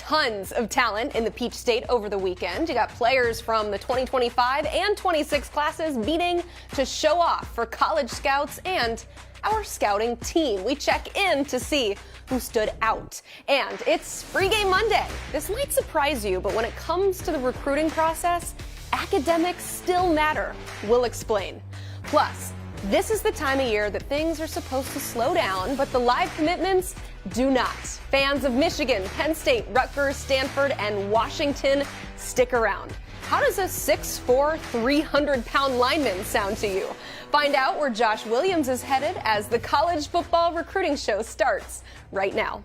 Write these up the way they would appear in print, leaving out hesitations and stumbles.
tons of talent in the Peach State over the weekend. You got players from the 2025 and 26 classes meeting to show off for college scouts and our scouting team. We check in to see who stood out. And it's Free Game Monday. This might surprise you, but when it comes to the recruiting process, academics still matter. We'll explain. Plus, this is the time of year that things are supposed to slow down, but the live commitments do not. Fans of Michigan, Penn State, Rutgers, Stanford, and Washington, stick around. How does a 6'4", 300-pound lineman sound to you? Find out where Josh Williams is headed as the college football recruiting show starts right now.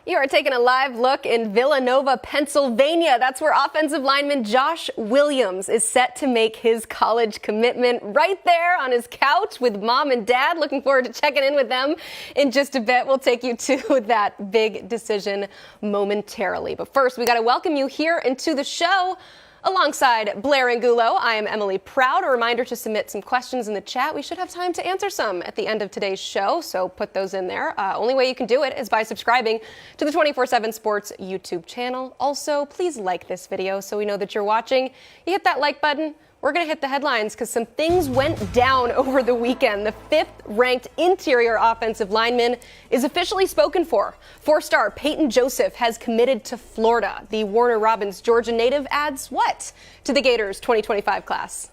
You are taking a live look in Villanova, Pennsylvania. That's where offensive lineman Josh Williams is set to make his college commitment right there on his couch with mom and dad. Looking forward to checking in with them in just a bit. We'll take you to that big decision momentarily. But first, we got to welcome you here into the show. Alongside Blair Angulo, I am Emily Proud. A reminder to submit some questions in the chat. We should have time to answer some at the end of today's show, so put those in there. Only way you can do it is by subscribing to the 24/7 Sports YouTube channel. Also, please like this video so we know that you're watching. You hit that like button. We're going to hit the headlines because some things went down over the weekend. The 5th-ranked interior offensive lineman is officially spoken for. 4-star Peyton Joseph has committed to Florida. The Warner Robins Georgia native adds what to the Gators 2025 class?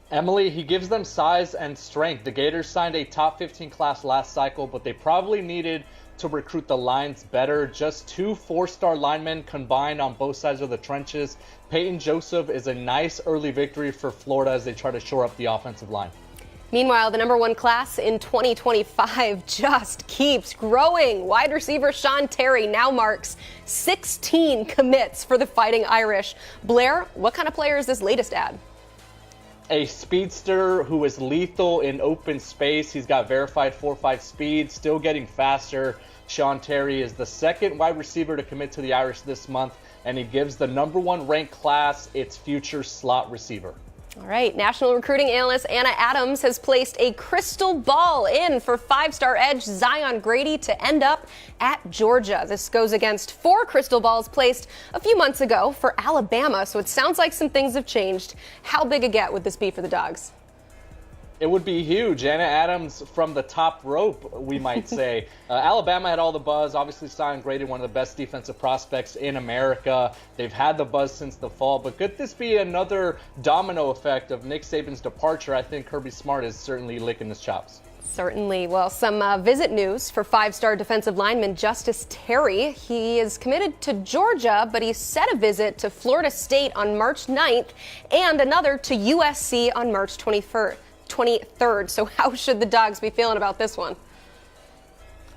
Emily, he gives them size and strength. The Gators signed a top 15 class last cycle, but they probably needed to recruit the lines better. Just 2 4-star linemen combined on both sides of the trenches. Peyton Joseph is a nice early victory for Florida as they try to shore up the offensive line. Meanwhile, the number 1 class in 2025 just keeps growing. Wide receiver Sean Terry now marks 16 commits for the Fighting Irish. Blair, what kind of player is this latest ad? A speedster who is lethal in open space. He's got verified 4.5 speed, still getting faster. Sean Terry is the 2nd wide receiver to commit to the Irish this month, and he gives the number 1 ranked class its future slot receiver. All right, national recruiting analyst Anna Adams has placed a crystal ball in for 5-star edge Zion Grady to end up at Georgia. This goes against 4 crystal balls placed a few months ago for Alabama, so it sounds like some things have changed. How big a get would this be for the Dogs? It would be huge. Anna Adams from the top rope, we might say. Alabama had all the buzz. Obviously, Zion Grady, one of the best defensive prospects in America. They've had the buzz since the fall. But could this be another domino effect of Nick Saban's departure? I think Kirby Smart is certainly licking his chops. Certainly. Well, some visit news for 5-star defensive lineman Justice Terry. He is committed to Georgia, but he set a visit to Florida State on March 9th and another to USC on March 23rd. So how should the Dogs be feeling about this one?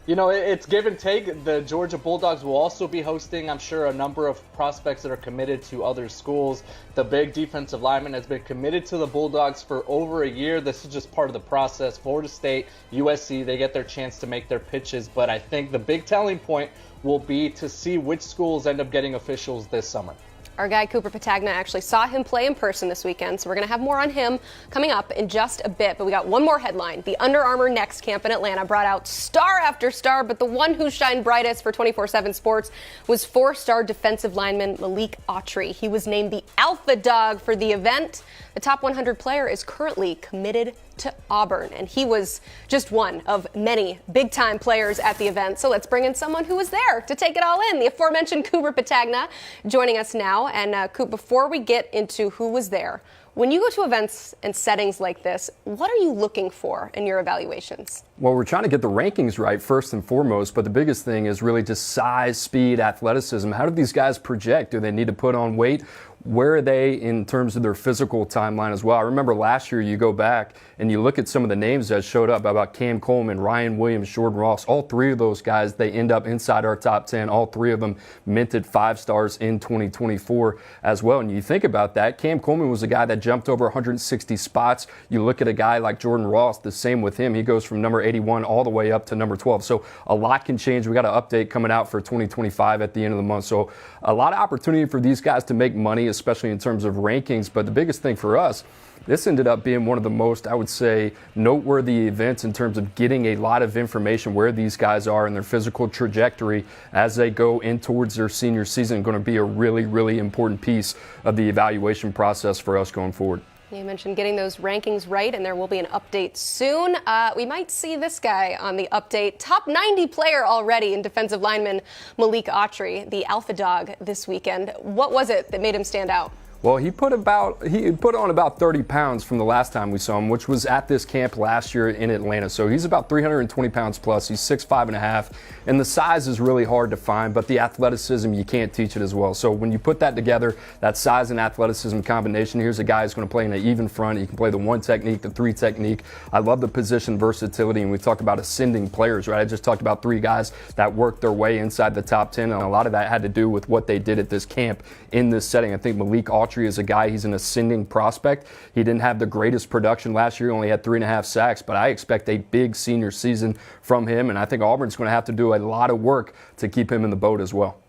You know, it's give and take. The Georgia Bulldogs will also be hosting, I'm sure, a number of prospects that are committed to other schools. The big defensive lineman has been committed to the Bulldogs for over a year. This is just part of the process. Florida State, USC, they get their chance to make their pitches. But I think the big telling point will be to see which schools end up getting officials this summer. Our guy Cooper Petagna actually saw him play in person this weekend, so we're going to have more on him coming up in just a bit. But we got one more headline. The Under Armour Next Camp in Atlanta brought out star after star, but the one who shined brightest for 24/7 Sports was 4-star defensive lineman Malik Autry. He was named the alpha dog for the event. The top 100 player is currently committed to Auburn, and he was just one of many big-time players at the event. So let's bring in someone who was there to take it all in. The aforementioned Cooper Petagna joining us now. And Coop, before we get into who was there, when you go to events and settings like this, what are you looking for in your evaluations? Well, we're trying to get the rankings right first and foremost, but the biggest thing is really just size, speed, athleticism. How do these guys project? Do they need to put on weight? Where are they in terms of their physical timeline as well? I remember last year you go back and you look at some of the names that showed up about Cam Coleman, Ryan Williams, Jordan Ross. All 3 of those guys, they end up inside our top 10. All 3 of them minted 5 stars in 2024 as well. And you think about that, Cam Coleman was a guy that jumped over 160 spots. You look at a guy like Jordan Ross, the same with him. He goes from number 81 all the way up to number 12. So a lot can change. We got an update coming out for 2025 at the end of the month. So a lot of opportunity for these guys to make money, especially in terms of rankings. But the biggest thing for us, this ended up being one of the most, I would say, noteworthy events in terms of getting a lot of information where these guys are in their physical trajectory as they go in towards their senior season. Going to be a really, really important piece of the evaluation process for us going forward. You mentioned getting those rankings right, and there will be an update soon. We might see this guy on the update. Top 90 player already in defensive lineman Malik Autry, the alpha dog this weekend. What was it that made him stand out? Well, he put on about 30 pounds from the last time we saw him, which was at this camp last year in Atlanta. So he's about 320 pounds plus. He's 6'5.5", and the size is really hard to find, but the athleticism, you can't teach it as well. So when you put that together, that size and athleticism combination, here's a guy who's going to play in an even front. He can play the 1 technique, the 3 technique. I love the position versatility, and we talk about ascending players, right? I just talked about 3 guys that worked their way inside the top 10, and a lot of that had to do with what they did at this camp in this setting. I think Malik Autry is a guy, he's an ascending prospect. He didn't have the greatest production last year, only had 3.5 sacks, but I expect a big senior season from him, and I think Auburn's going to have to do a lot of work to keep him in the boat as well.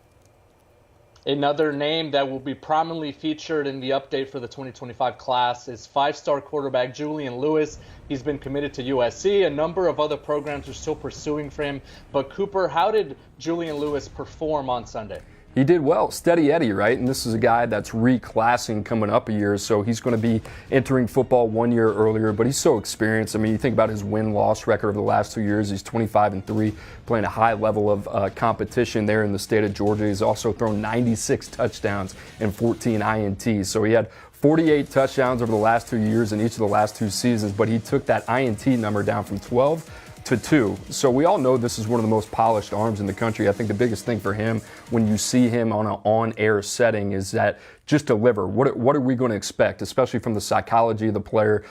Another name that will be prominently featured in the update for the 2025 class is 5-star quarterback Julian Lewis. He's been committed to USC. A number of other programs are still pursuing for him. But Cooper, how did Julian Lewis perform on Sunday? He did well, steady Eddie, right? And this is a guy that's reclassing coming up a year, so he's going to be entering football 1 year earlier, but he's so experienced. I mean, you think about his win-loss record over the last 2 years. He's 25-3, playing a high level of competition there in the state of Georgia. He's also thrown 96 touchdowns and 14 INTs. So he had 48 touchdowns over the last 2 years in each of the last 2 seasons, but he took that INT number down from 12 to 2. So we all know this is one of the most polished arms in the country. I think the biggest thing for him when you see him on an on-air setting is that just deliver. What are we going to expect, especially from the psychology of the player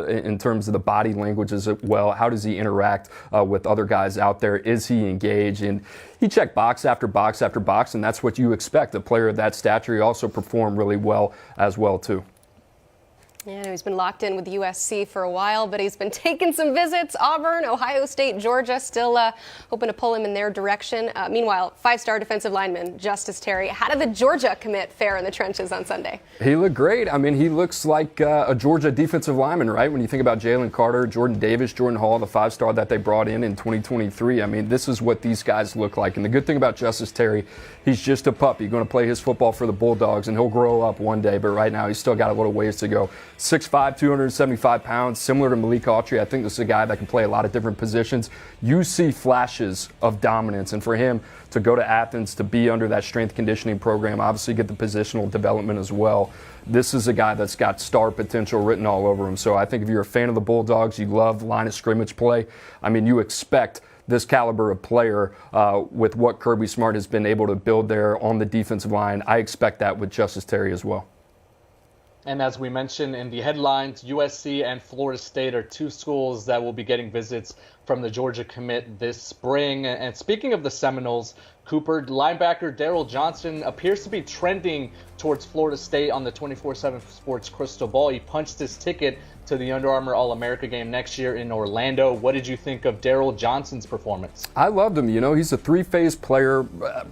in terms of the body language as well? How does he interact with other guys out there? Is he engaged? And he checked box after box after box, and that's what you expect. A player of that stature, he also performed really well as well, too. Yeah, he's been locked in with USC for a while, but he's been taking some visits. Auburn, Ohio State, Georgia, still hoping to pull him in their direction. Meanwhile, 5-star defensive lineman Justice Terry. How did the Georgia commit fare in the trenches on Sunday? He looked great. I mean, he looks like a Georgia defensive lineman, right? When you think about Jalen Carter, Jordan Davis, Jordan Hall, the 5-star that they brought in 2023. I mean, this is what these guys look like. And the good thing about Justice Terry, he's just a puppy. Going to play his football for the Bulldogs, and he'll grow up one day. But right now, he's still got a little ways to go. 6'5", 275 pounds, similar to Malik Autry. I think this is a guy that can play a lot of different positions. You see flashes of dominance, and for him to go to Athens, to be under that strength conditioning program, obviously get the positional development as well. This is a guy that's got star potential written all over him. So I think if you're a fan of the Bulldogs, you love line of scrimmage play, I mean, you expect this caliber of player with what Kirby Smart has been able to build there on the defensive line. I expect that with Justice Terry as well. And as we mentioned in the headlines, USC and Florida State are 2 schools that will be getting visits from the Georgia commit this spring. And speaking of the Seminoles, Cooper, linebacker Daryl Johnson appears to be trending towards Florida State on the 24/7 Sports crystal ball. He punched his ticket to the Under Armour All-America game next year in Orlando. What did you think of Daryl Johnson's performance? I loved him. You know, he's a 3-phase player,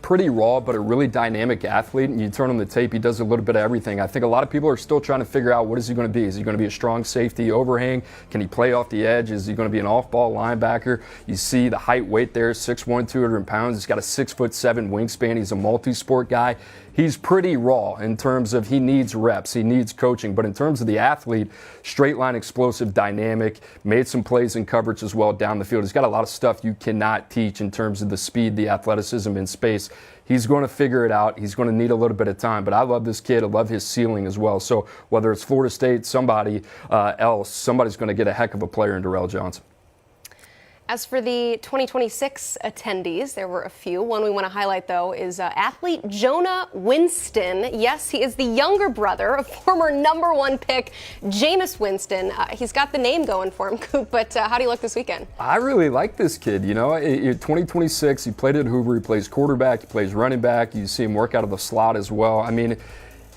pretty raw, but a really dynamic athlete. And you turn on the tape, he does a little bit of everything. I think a lot of people are still trying to figure out what is he going to be. Is he going to be a strong safety overhang? Can he play off the edge? Is he going to be an off-ball linebacker? You see the height, weight there, 6'1", 200 pounds. He's got a 6'7" wingspan. He's a multi-sport guy. He's pretty raw in terms of he needs reps, he needs coaching. But in terms of the athlete, straight line, explosive, dynamic, made some plays in coverage as well down the field. He's got a lot of stuff you cannot teach in terms of the speed, the athleticism in space. He's going to figure it out. He's going to need a little bit of time. But I love this kid. I love his ceiling as well. So whether it's Florida State, somebody else, somebody's going to get a heck of a player in Daryl Johnson. As for the 2026 attendees, there were a few. One we want to highlight, though, is athlete Jonah Winston. Yes, he is the younger brother of former #1 pick Jameis Winston. He's got the name going for him, Coop, but how do you look this weekend? I really like this kid. You know, 2026, he played at Hoover. He plays quarterback. He plays running back. You see him work out of the slot as well. I mean,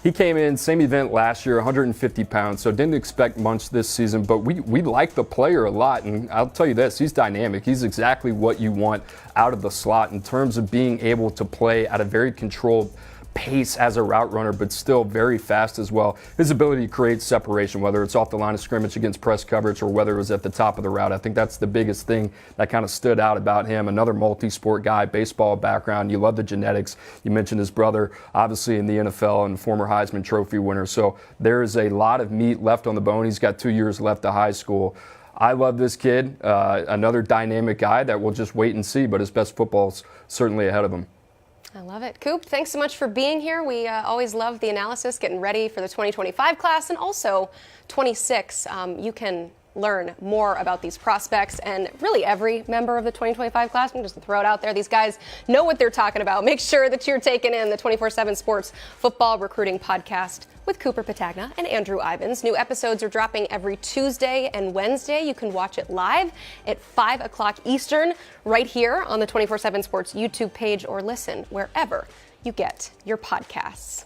He came in, same event last year, 150 pounds, so didn't expect much this season, but we like the player a lot, and I'll tell you this, he's dynamic. He's exactly what you want out of the slot in terms of being able to play at a very controlled pace as a route runner, but still very fast as well. His ability to create separation, whether it's off the line of scrimmage against press coverage or whether it was at the top of the route, I think that's the biggest thing that kind of stood out about him. Another multi-sport guy, baseball background. You love the genetics. You mentioned his brother, obviously in the NFL and former Heisman Trophy winner. So there is a lot of meat left on the bone. He's got 2 years left of high school. I love this kid. Another dynamic guy that we'll just wait and see, but his best football's certainly ahead of him. I love it. Coop, thanks so much for being here. We always love the analysis, getting ready for the 2025 class and also 26. You can learn more about these prospects and really every member of the 2025 class. I'm just going to throw it out there. These guys know what they're talking about. Make sure that you're taking in the 24/7 Sports Football Recruiting Podcast with Cooper Petagna and Andrew Ivins. New episodes are dropping every Tuesday and Wednesday. You can watch it live at 5 o'clock Eastern right here on the 24/7 Sports YouTube page or listen wherever you get your podcasts.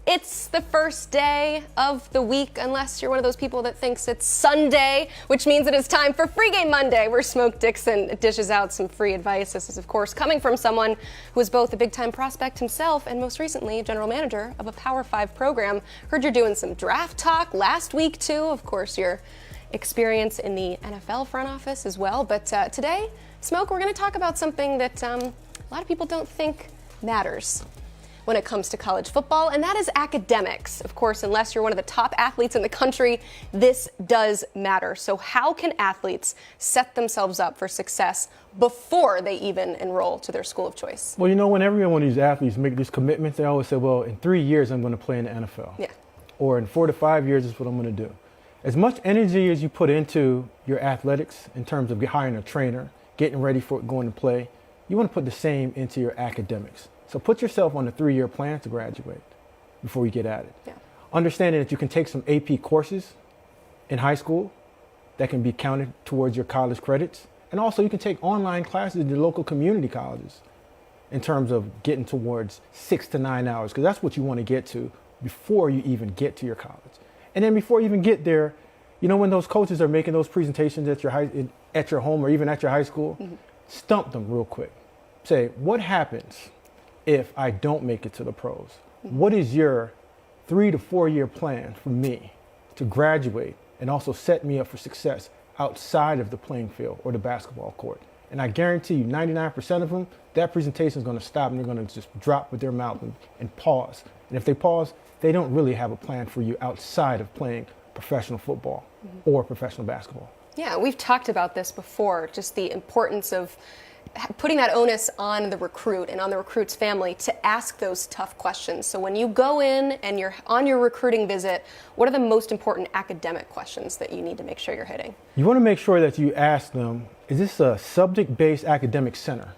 It's the first day of the week, unless you're one of those people that thinks it's Sunday, which means it is time for Free Game Monday, where Smoke Dixon dishes out some free advice. This is, of course, coming from someone who is both a big-time prospect himself and most recently general manager of a Power 5 program. Heard you're doing some draft talk last week, too. Of course, your experience in the NFL front office as well. But today, Smoke, we're going to talk about something that a lot of people don't think matters when it comes to college football, and that is academics. Of course, unless you're one of the top athletes in the country, this does matter. So how can athletes set themselves up for success before they even enroll to their school of choice? Well, whenever one of these athletes make these commitments, they always say, well, in 3 years, I'm going to play in the NFL. Yeah. Or in 4 to 5 years is what I'm going to do. As much energy as you put into your athletics in terms of hiring a trainer, getting ready for going to play, you want to put the same into your academics. So put yourself on a 3-year plan to graduate before you get at it. Yeah. Understanding that you can take some AP courses in high school that can be counted towards your college credits. And also you can take online classes at your local community colleges in terms of getting towards 6 to 9 hours, because that's what you want to get to before you even get to your college. And then before you even get there, when those coaches are making those presentations at your home or even at your high school, stump them real quick. Say, what happens if I don't make it to the pros? What is your 3 to 4 year plan for me to graduate and also set me up for success outside of the playing field or the basketball court? And I guarantee you 99% of them, that presentation is going to stop and they're going to just drop with their mouth and pause. And if they pause, they don't really have a plan for you outside of playing professional football or professional basketball. Yeah, we've talked about this before, just the importance of putting that onus on the recruit and on the recruit's family to ask those tough questions. So when you go in and you're on your recruiting visit, what are the most important academic questions that you need to make sure you're hitting? You want to make sure that you ask them, is this a subject-based academic center?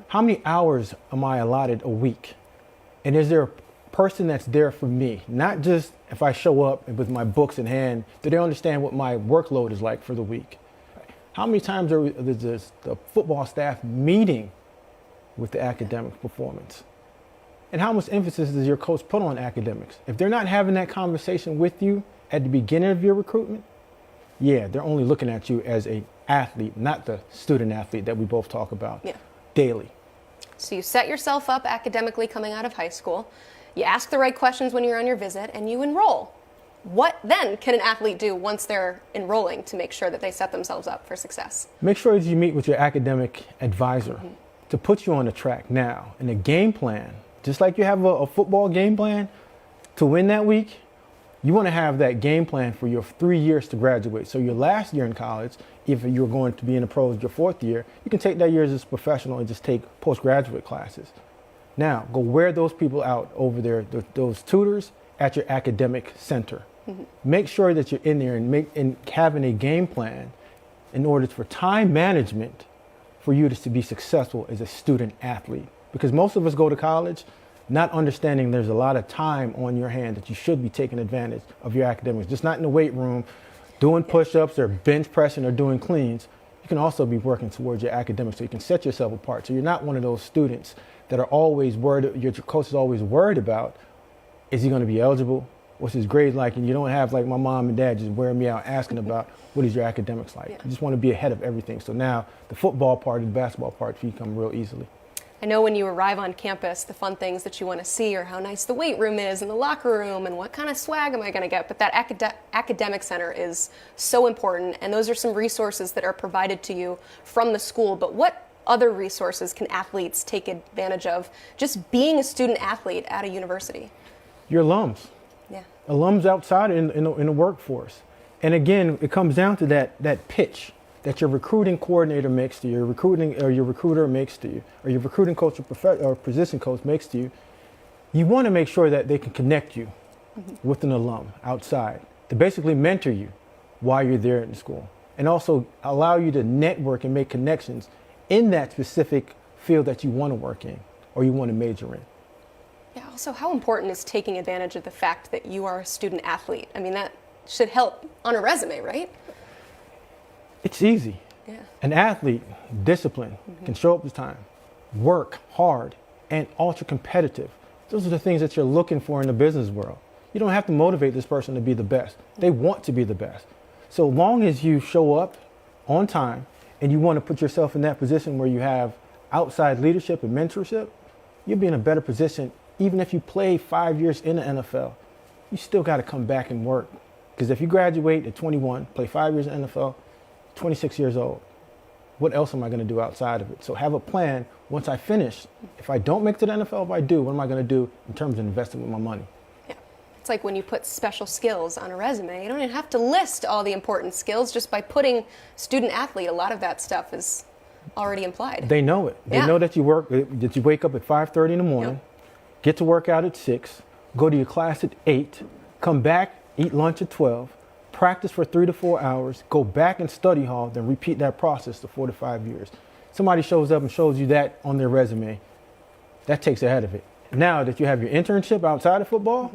How many hours am I allotted a week? And is there a person that's there for me? Not just if I show up with my books in hand, do they understand what my workload is like for the week? How many times is the football staff meeting with the academic performance? And how much emphasis does your coach put on academics? If they're not having that conversation with you at the beginning of your recruitment, yeah, they're only looking at you as an athlete, not the student athlete that we both talk about daily. So you set yourself up academically coming out of high school, you ask the right questions when you're on your visit, and you enroll. What then can an athlete do once they're enrolling to make sure that they set themselves up for success? Make sure that you meet with your academic advisor to put you on the track now. And a game plan, just like you have a football game plan to win that week, you want to have that game plan for your 3 years to graduate. So your last year in college, if you're going to be in the pros your 4th year, you can take that year as a professional and just take postgraduate classes. Now, go wear those people out over there, those tutors at your academic center. Make sure that you're in there and having a game plan in order for time management for you to be successful as a student athlete. Because most of us go to college not understanding there's a lot of time on your hand that you should be taking advantage of your academics. Just not in the weight room doing push-ups or bench pressing or doing cleans. You can also be working towards your academics so you can set yourself apart. So you're not one of those students that are always worried, your coach is always worried about Is he going to be eligible? What's his grades like? And you don't have like my mom and dad just wearing me out asking about what is your academics like. Yeah. You just want to be ahead of everything. So now the football part and the basketball part come real easily. I know when you arrive on campus, the fun things that you want to see are how nice the weight room is and the locker room and what kind of swag am I going to get. But that academic center is so important, and those are some resources that are provided to you from the school. But what other resources can athletes take advantage of just being a student athlete at a university? Your alums. Yeah. Alums outside in the workforce. And again, it comes down to that pitch that your recruiting coordinator makes to you, your recruiter makes to you, or your recruiting coach or position coach makes to you. You want to make sure that they can connect you with an alum outside to basically mentor you while you're there in school, and also allow you to network and make connections in that specific field that you want to work in or you want to major in. Yeah, also, how important is taking advantage of the fact that you are a student athlete? I mean, that should help on a resume, right? It's easy. Yeah. An athlete, disciplined, can show up to time, work hard, and ultra competitive. Those are the things that you're looking for in the business world. You don't have to motivate this person to be the best. They want to be the best. So long as you show up on time and you want to put yourself in that position where you have outside leadership and mentorship, you'll be in a better position. Even if you play 5 years in the NFL, you still got to come back and work. Because if you graduate at 21, play 5 years in the NFL, 26 years old, what else am I going to do outside of it? So have a plan. Once I finish, if I don't make it to the NFL, if I do, what am I going to do in terms of investing with my money? Yeah. It's like when you put special skills on a resume, you don't even have to list all the important skills. Just by putting student athlete, a lot of that stuff is already implied. They know it. They know that you wake up at 5:30 in the morning, get to work out at 6, go to your class at 8, come back, eat lunch at 12, practice for 3 to 4 hours, go back in study hall, then repeat that process for 4 to 5 years. Somebody shows up and shows you that on their resume, that takes ahead of it. Now that you have your internship outside of football,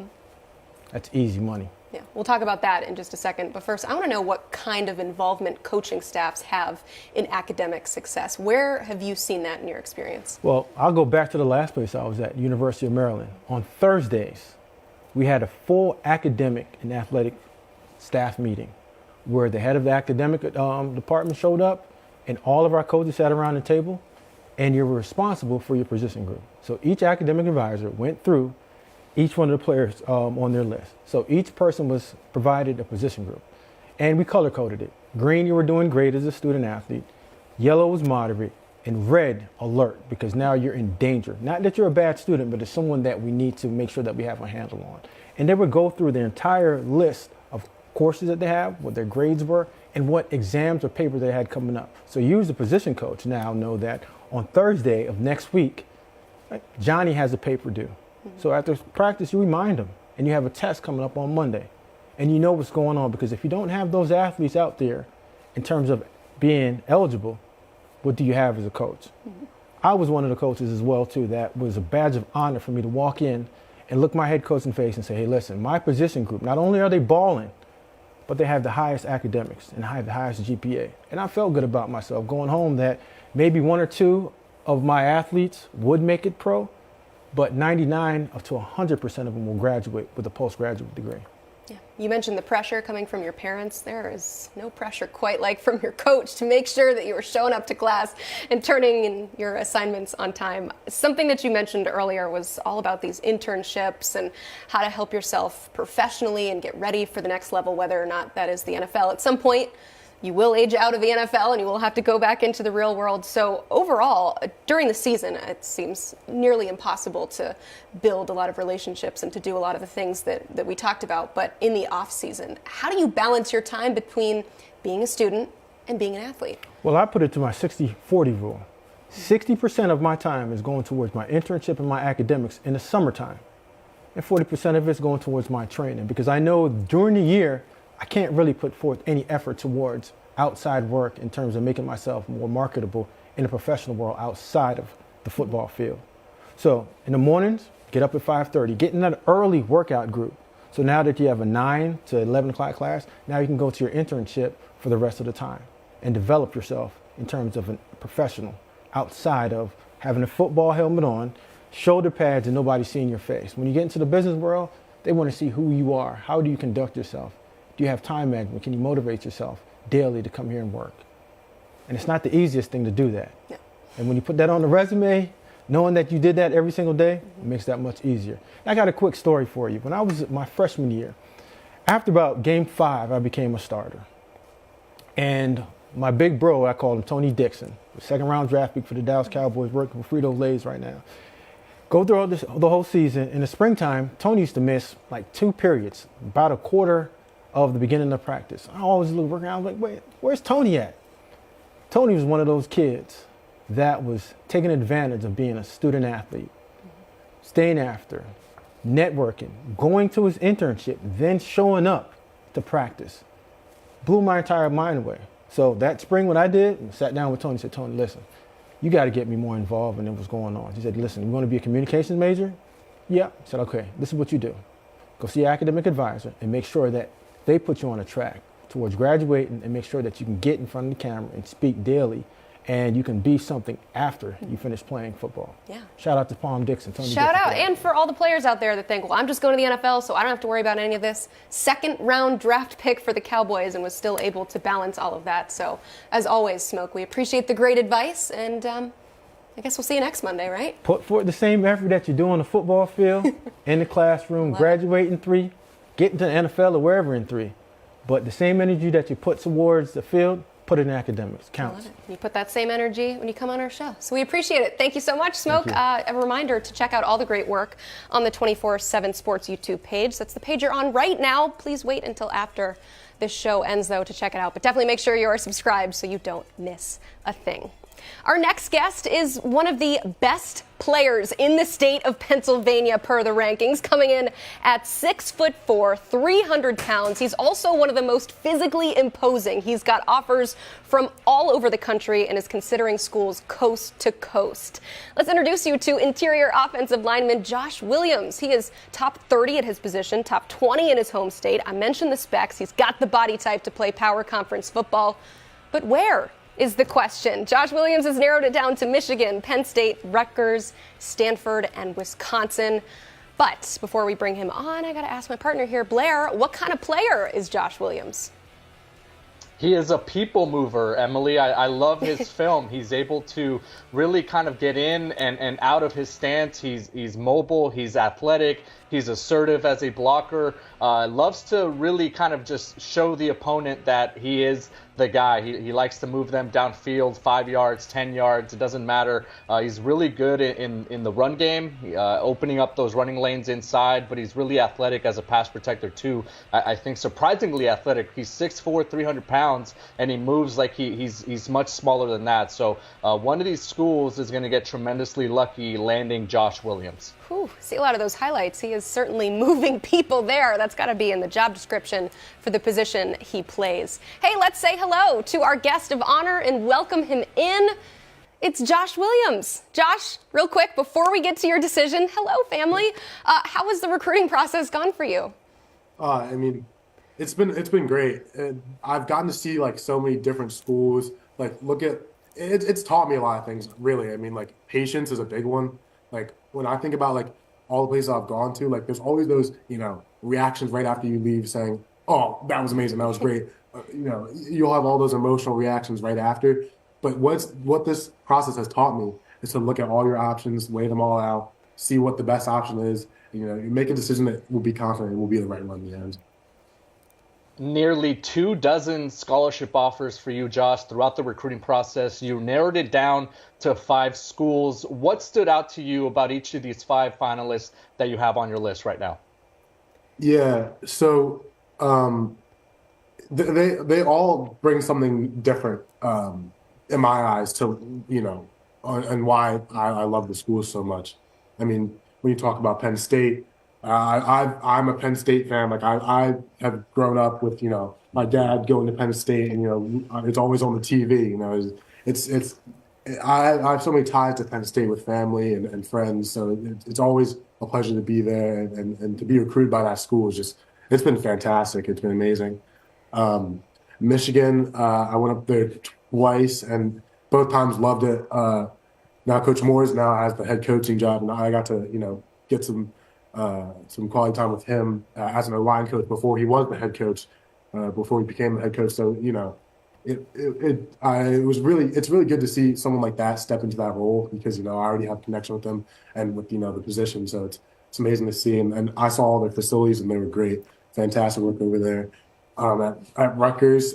that's easy money. Yeah, we'll talk about that in just a second. But first, I want to know what kind of involvement coaching staffs have in academic success. Where have you seen that in your experience? Well, I'll go back to the last place I was at, University of Maryland. On Thursdays, we had a full academic and athletic staff meeting where the head of the academic department showed up and all of our coaches sat around the table, and you were responsible for your position group. So each academic advisor went through each one of the players on their list. So each person was provided a position group, and we color coded it. Green, you were doing great as a student athlete. Yellow was moderate, and red, alert, because now you're in danger. Not that you're a bad student, but it's someone that we need to make sure that we have a handle on. And they would go through their entire list of courses that they have, what their grades were, and what exams or papers they had coming up. So you as a position coach now know that on Thursday of next week, right, Johnny has a paper due. So after practice, you remind them, and you have a test coming up on Monday, and you know what's going on, because if you don't have those athletes out there in terms of being eligible, what do you have as a coach? I was one of the coaches as well, too. That was a badge of honor for me to walk in and look my head coach in the face and say, hey, listen, my position group, not only are they balling, but they have the highest academics and have the highest GPA. And I felt good about myself going home that maybe 1 or 2 of my athletes would make it pro, but 99 to 100% of them will graduate with a postgraduate degree. Yeah. You mentioned the pressure coming from your parents. There is no pressure quite like from your coach to make sure that you are showing up to class and turning in your assignments on time. Something that you mentioned earlier was all about these internships and how to help yourself professionally and get ready for the next level, whether or not that is the NFL. At some point, you will age out of the NFL and you will have to go back into the real world. So overall, during the season, it seems nearly impossible to build a lot of relationships and to do a lot of the things that we talked about. But in the off season, how do you balance your time between being a student and being an athlete? Well, I put it to my 60-40 rule. 60% of my time is going towards my internship and my academics in the summertime. And 40% of it is going towards my training, because I know during the year, I can't really put forth any effort towards outside work in terms of making myself more marketable in the professional world outside of the football field. So in the mornings, get up at 5:30, get in that early workout group. So now that you have a 9 to 11 o'clock class, now you can go to your internship for the rest of the time and develop yourself in terms of a professional outside of having a football helmet on, shoulder pads, and nobody seeing your face. When you get into the business world, They want to see who you are. How do you conduct yourself? Do you have time management? Can you motivate yourself daily to come here and work? And it's not the easiest thing to do that. Yeah. And when you put that on the resume, knowing that you did that every single day, it makes that much easier. And I got a quick story for you. When I was my freshman year, after about game 5, I became a starter. And my big bro, I called him Tony Dixon, second round draft pick for the Dallas Cowboys, working for Frito-Lay's right now. Go through the whole season. In the springtime, Tony used to miss like 2 periods, about a quarter of the beginning of practice. I always look around like, wait, where's Tony at? Tony was one of those kids that was taking advantage of being a student athlete, staying after, networking, going to his internship, then showing up to practice. Blew my entire mind away. So that spring, what I did, sat down with Tony and said, Tony, listen, you got to get me more involved in what's going on. He said, listen, you want to be a communications major? Yeah. I said, okay, this is what you do. Go see your academic advisor and make sure that they put you on a track towards graduating and make sure that you can get in front of the camera and speak daily and you can be something after you finish playing football. Yeah. Shout out to Palm Dixon. Tony Shout Dixon. out. And for all the players out there that think, well, I'm just going to the NFL, so I don't have to worry about any of this. Second round draft pick for the Cowboys and was still able to balance all of that. So as always, Smoke, we appreciate the great advice. And I guess we'll see you next Monday, right? Put forth the same effort that you do on the football field, in the classroom, graduate in 3, get into the NFL or wherever in 3. But the same energy that you put towards the field, put it in academics. Counts. You put that same energy when you come on our show. So we appreciate it. Thank you so much, Smoke. A reminder to check out all the great work on the 24/7 Sports YouTube page. That's the page you're on right now. Please wait until after this show ends, though, to check it out. But definitely make sure you are subscribed so you don't miss a thing. Our next guest is one of the best players in the state of Pennsylvania per the rankings, coming in at 6'4", 300 pounds. He's also one of the most physically imposing. He's got offers from all over the country and is considering schools coast to coast. Let's introduce you to interior offensive lineman Josh Williams. He is top 30 at his position, top 20 in his home state. I mentioned the specs. He's got the body type to play power conference football. But where is the question? Josh Williams has narrowed it down to Michigan, Penn State, Rutgers, Stanford, and Wisconsin. But before we bring him on, I got to ask my partner here, Blair, what kind of player is Josh Williams? He is a people mover, Emily. I love his film. He's able to really kind of get in and out of his stance. He's mobile. He's athletic. He's assertive as a blocker. Loves to really kind of just show the opponent that he is the guy. He likes to move them downfield, 5 yards, 10 yards. It doesn't matter. He's really good in the run game, opening up those running lanes inside, but he's really athletic as a pass protector too. I think surprisingly athletic. He's 6'4", 300 pounds, and he moves like he's much smaller than that. So one of these schools is going to get tremendously lucky landing Josh Williams. Whew, see a lot of those highlights. He is certainly moving people there. That's got to be in the job description for the position he plays. Hey, let's say hello to our guest of honor and welcome him in. It's Josh Williams. Josh, real quick, before we get to your decision, hello, family. How has the recruiting process gone for you? I mean, it's been great. And I've gotten to see like so many different schools. Like, look at it's taught me a lot of things, really. I mean, like patience is a big one. Like when I think about like all the places I've gone to, like there's always those, reactions right after you leave saying, "Oh, that was amazing, that was great." You'll have all those emotional reactions right after. But what this process has taught me is to look at all your options, weigh them all out, see what the best option is. You make a decision that will be confident will be the right one in the end. Nearly 24 scholarship offers for you, Josh, throughout the recruiting process. You narrowed it down to 5 schools. What stood out to you about each of these 5 finalists that you have on your list right now? Yeah, so they all bring something different in my eyes to, and why I love the schools so much. I mean, when you talk about Penn State, I'm a Penn State fan. Like I have grown up with my dad going to Penn State, and it's always on the TV. I have so many ties to Penn State with family and friends, so it's always a pleasure to be there and to be recruited by that school it's been fantastic. It's been amazing. Michigan, I went up there twice and both times loved it. Now Coach Moores now has the head coaching job, and I got to get some some quality time with him as an line coach before he was the head coach, before he became the head coach. So, it's really good to see someone like that step into that role because, I already have a connection with them and with, the position. So it's amazing to see. And I saw all their facilities and they were great. Fantastic work over there. At Rutgers,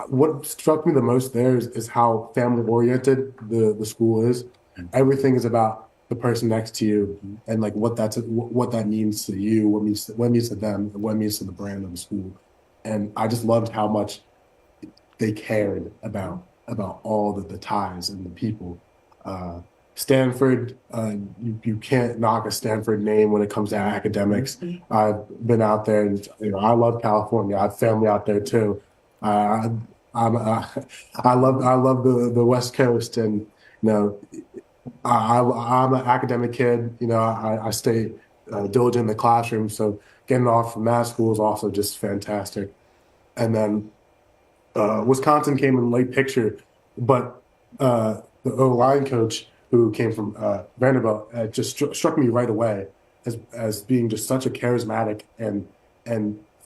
what struck me the most there is how family oriented the school is. Everything is about the person next to you and like what that means to you, what means to them, and what means to the brand of the school. And I just loved how much they cared about all the ties and the people. Stanford, you can't knock a Stanford name when it comes to academics. I've been out there, and I love California. I have family out there too. I love the West Coast, and I'm an academic kid. I stay diligent in the classroom, so getting off from that school is also just fantastic. And then Wisconsin came in late picture, but the O-line coach who came from Vanderbilt just struck me right away as being just such a charismatic and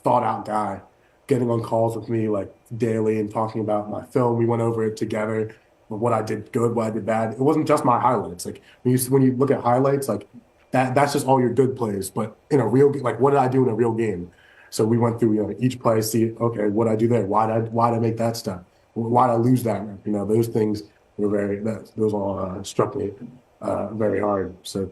thought out guy, getting on calls with me like daily and talking about my film. We went over it together, what I did good, what I did bad. It wasn't just my highlights. Like when you look at highlights, like that's just all your good plays. But in a real like, what did I do in a real game? So we went through each play, see okay, what did I do there? Why did I make that step? Why did I lose that? Those things were those all struck me very hard. So.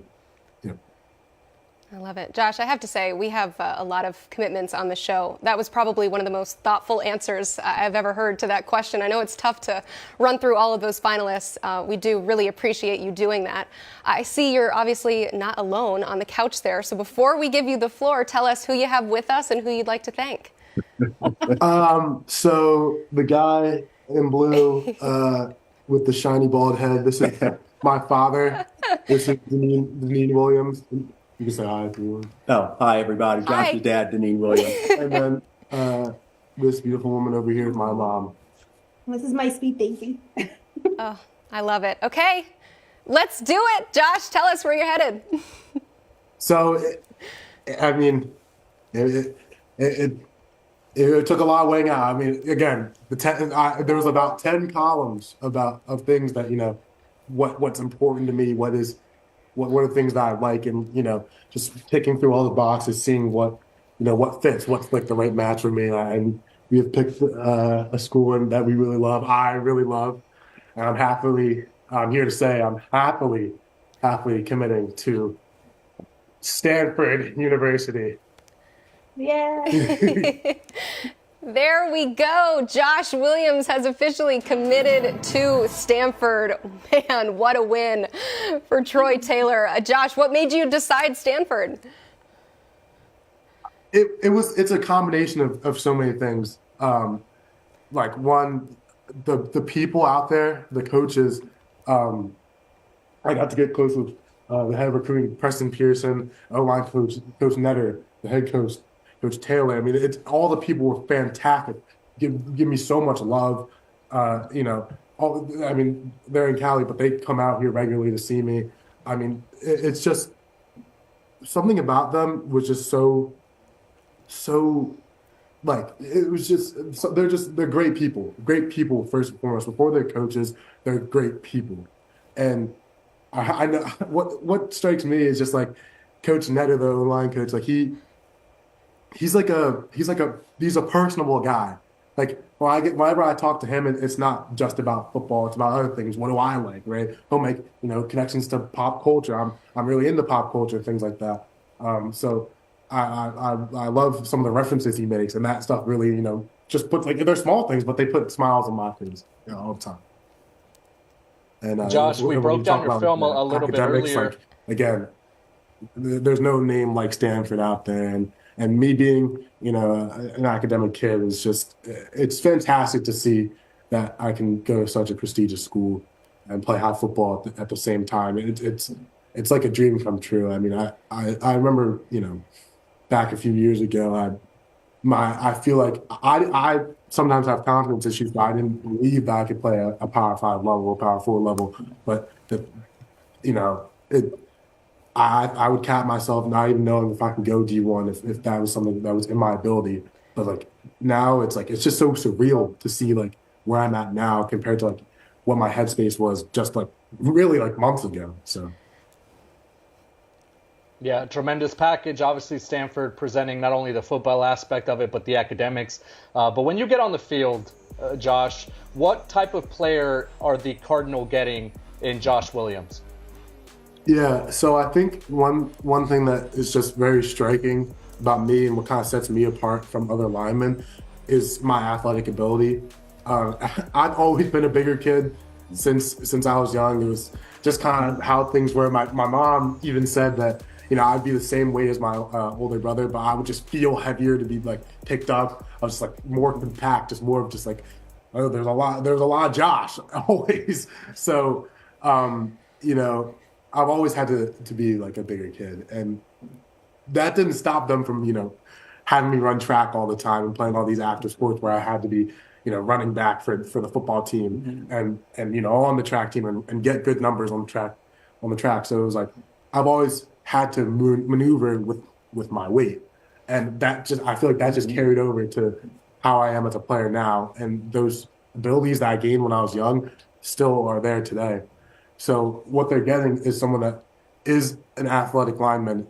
I love it. Josh, I have to say, we have a lot of commitments on the show. That was probably one of the most thoughtful answers I've ever heard to that question. I know it's tough to run through all of those finalists. We do really appreciate you doing that. I see you're obviously not alone on the couch there. So before we give you the floor, tell us who you have with us and who you'd like to thank. So the guy in blue with the shiny bald head, this is my father. This is Deneen Williams. You can say hi if you want. Oh, hi, everybody. Josh's dad, Deneen Williams. And then this beautiful woman over here is my mom. This is my sweet baby. Oh, I love it. Okay, let's do it. Josh, tell us where you're headed. So, it took a lot of weighing out. I mean, again, there was about 10 columns of things that, what's important to me, what are the things that I like, and just picking through all the boxes, seeing what fits, what's like the right match for me. And we have picked a school that we really love. I really love, and I'm here to say I'm happily committing to Stanford University. Yeah. There we go. Josh Williams has officially committed to Stanford. Man, what a win for Troy Taylor. Josh, what made you decide Stanford? It's a combination of so many things. Like one, the people out there, the coaches. I got to get close with the head of recruiting, Preston Pearson, O-line coach Netter, the head coach, Coach Taylor. I mean, all the people were fantastic. Give me so much love. They're in Cali, but they come out here regularly to see me. I mean, it's just something about them was just so like it was just they're great people. Great people first and foremost. Before they're coaches, they're great people. And I know what strikes me is just like Coach Netter, the line coach, like he's a personable guy. Like whenever I talk to him, it's not just about football; it's about other things. What do I like, right? He'll make connections to pop culture. I'm really into pop culture, things like that. So I love some of the references he makes, and that stuff really just puts they're small things, but they put smiles on my face all the time. And Josh, we broke down your film a little bit earlier. Like, again, there's no name like Stanford out there, and me being, an academic kid is just, it's fantastic to see that I can go to such a prestigious school and play high football at the same time. It's like a dream come true. I mean, I remember, back a few years ago, I feel like I sometimes have confidence issues, but I didn't believe that I could play a Power 5 level or Power 4 level. But I would cap myself not even knowing if I can go D1 if that was something that was in my ability. But like now it's like it's just so surreal to see like where I'm at now compared to like what my headspace was just like really like months ago. So yeah, tremendous package. Obviously, Stanford presenting not only the football aspect of it, but the academics. But when you get on the field, Josh, what type of player are the Cardinal getting in Josh Williams? yeah, so I think one thing that is just very striking about me and what kind of sets me apart from other linemen is my athletic ability. I've always been a bigger kid since I was young. It was just kind of how things were. My mom even said that, you know, I'd be the same weight as my older brother, but I would just feel heavier to be like picked up. I was just like more compact, just more of just like, oh, there's a lot of Josh always. So, you know, I've always had to be like a bigger kid, and that didn't stop them from, you know, having me run track all the time and playing all these active sports where I had to be, you know, running back for the football team and you know, on the track team and get good numbers on the track. So it was like I've always had to maneuver with my weight, and that just I feel like that just carried over to how I am as a player now, and those abilities that I gained when I was young still are there today. So what they're getting is someone that is an athletic lineman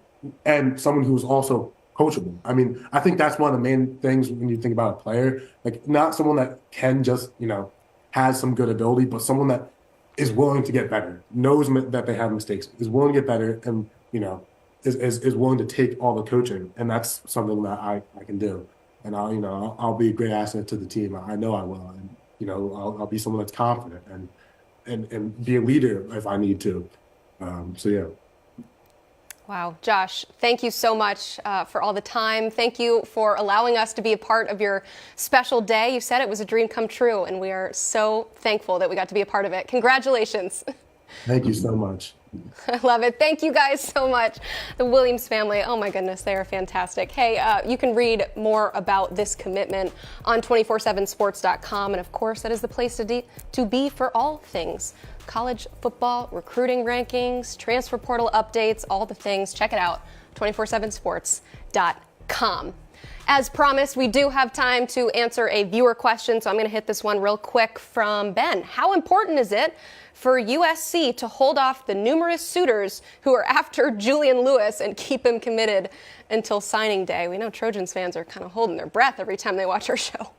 and someone who's also coachable. I mean, I think that's one of the main things when you think about a player, like not someone that can just, you know, has some good ability, but someone that is willing to get better, knows that they have mistakes, is willing to get better, and, you know, is willing to take all the coaching. And that's something that I can do. And I'll be a great asset to the team. I know I will. And, you know, I'll be someone that's confident and be a leader if I need to. So, yeah. Wow. Josh, thank you so much for all the time. Thank you for allowing us to be a part of your special day. You said it was a dream come true, and we are so thankful that we got to be a part of it. Congratulations. Thank you so much. I love it. Thank you guys so much. The Williams family, oh my goodness, they are fantastic. Hey, you can read more about this commitment on 247sports.com. And of course, that is the place to be for all things college football, recruiting rankings, transfer portal updates, all the things. Check it out, 247sports.com. As promised, we do have time to answer a viewer question, so I'm going to hit this one real quick from Ben. How important is it for USC to hold off the numerous suitors who are after Julian Lewis and keep him committed until signing day? We know Trojans fans are kind of holding their breath every time they watch our show.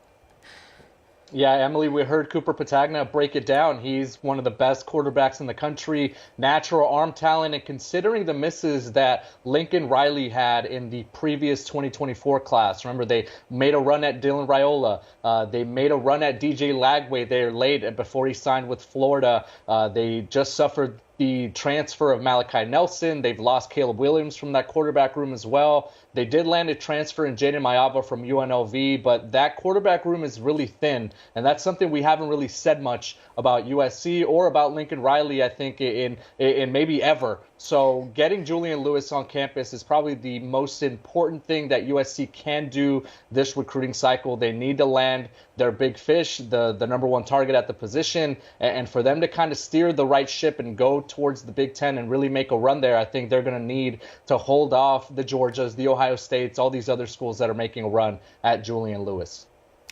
Yeah, Emily, we heard Cooper Petagna break it down. He's one of the best quarterbacks in the country, natural arm talent, and considering the misses that Lincoln Riley had in the previous 2024 class. Remember, they made a run at Dylan Raiola. They made a run at DJ Lagway there late before he signed with Florida. They just suffered the transfer of Malachi Nelson. They've lost Caleb Williams from that quarterback room as well. They did land a transfer in Jaden Mayava from UNLV, but that quarterback room is really thin, and that's something we haven't really said much about USC or about Lincoln Riley, I think, in maybe ever. So getting Julian Lewis on campus is probably the most important thing that USC can do this recruiting cycle. They need to land their big fish, the number one target at the position, and for them to kind of steer the right ship and go towards the Big Ten and really make a run there, I think they're going to need to hold off the Georgias, the Ohio States, all these other schools that are making a run at Julian Lewis.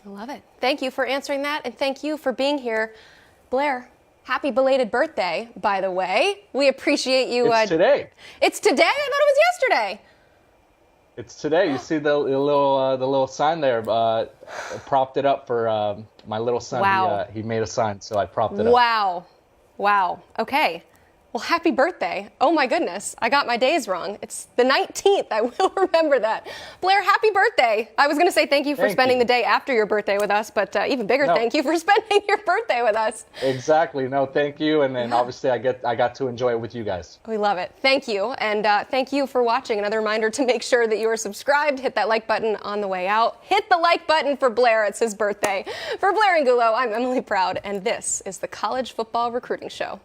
I love it. Thank you for answering that, and thank you for being here. Blair, happy belated birthday, by the way. We appreciate you. It's today. It's today? I thought it was yesterday. It's today. You see the little sign there. Propped it up for my little son. Wow. He made a sign, so I propped it up. Wow. Okay. Well, happy birthday. Oh my goodness. I got my days wrong. It's the 19th. I will remember that. Blair, happy birthday. I was going to say thank you for spending the day after your birthday with us, but even bigger thank you for spending your birthday with us. Exactly. No, thank you. And then obviously I got to enjoy it with you guys. We love it. Thank you. And thank you for watching. Another reminder to make sure that you are subscribed. Hit that like button on the way out. Hit the like button for Blair. It's his birthday. For Blair Angulo, I'm Emily Proud, and this is the College Football Recruiting Show.